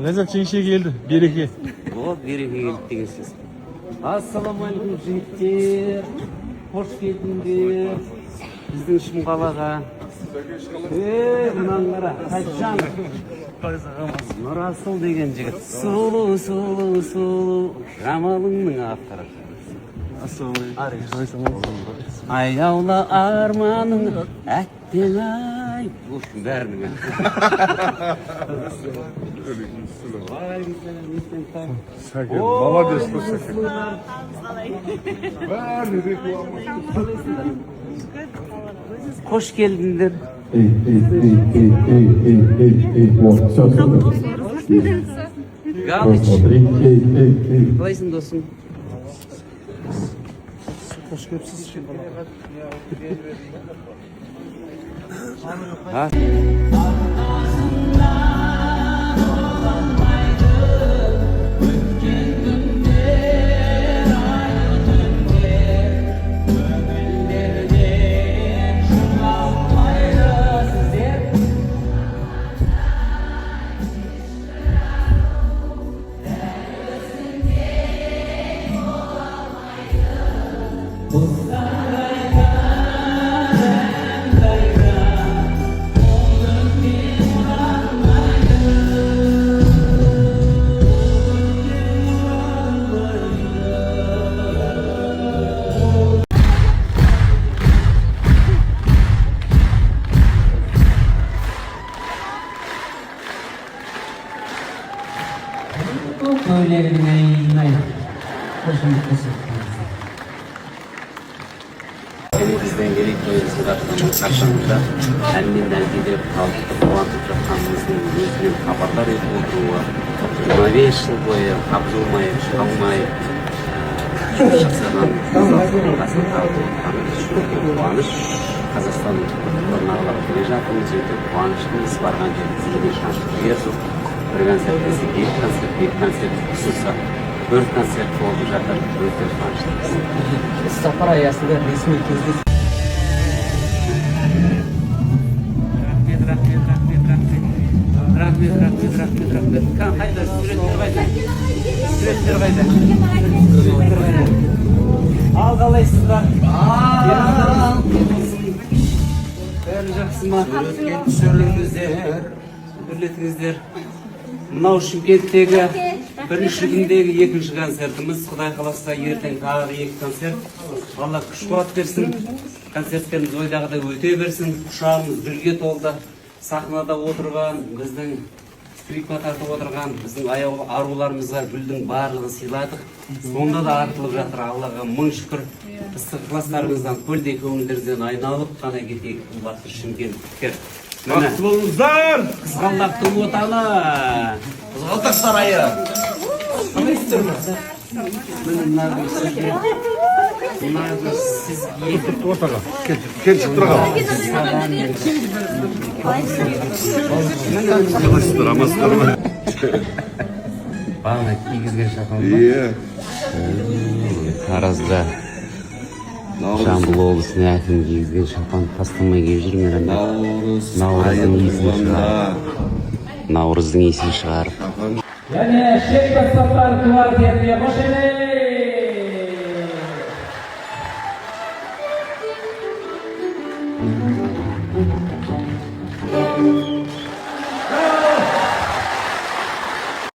Lezzet Çinşe geldi. Bereke. O bereke geldi деген сөз. Ассалаумағалейкум жігіттер. Қош келдіңдер. Біздің Шымқалаға. Мынаны қара, Қайтжан. Нұрасыл деген жігіт. Сұлу. Жамалыңның авторы. Аяулы арманың әттен ай. Ұшын бәрінің. Молодец. Қош келдіңдер. Галыч. Қалайсың досым? Hoş gelipsiz. Ha? Elimizden gelip karşımızda kendinden gidip halkı kuantıp жатқанымыздың өзінен хабардар етіп отыруы 25 жыл бойы абыржымай қалмай жұмыс жасаған қазақтың қасында отырғанымыз үшін қуаныш. Қазақстан орнағылап келе жатырмыз, өте қуаныштымыз. Барған жерімізге шаншып бердік. Bir konser desek, iki konser khususa 4 konser oldu жатыр. Өте қуаныштымыз. Сапар аясында ресми кездесу. Рахмет. Қайда суреттер қайда? Ал қалайсыздар? Бәрі жақсы ма? Үрлетіңіздер. Мынау Шымкенттегі бірінші күндегі екінші концертіміз. Құдай қаласа ертең тағы 2 концерт. Алла күш-қуат берсін. Концерттеріміз ойдағыдай өте берсін. Құшағымыз гүлге толды. Сахнада отырған, біздің скрипка тартып отырған, біздің аяулы аруларымызға гүлдің барлығын сыйладық. Сонда да артылып жатыр. Аллаға мың шүкір. Ыстық ықыластарыңыздан, көлдей көңілдерден айналып қана кетейік. Қымбатты шымкенттіктер. Бақытты болыңыздар. Қызғалдақтың отаны. Қызғалдақ сарайы. Қалайсыздар ма? Мына сізге Ортаға. Кел шығып тұрға. Қалайсыздар, амансыздар ма? Бағана кигізген шапан ба? Иә. Таразда Жамбыл облысының әкімі кигізген шапан тастамай келіп жүрмін. Наурыздың есін шығарып. Және шек бастапар туар дертіне қош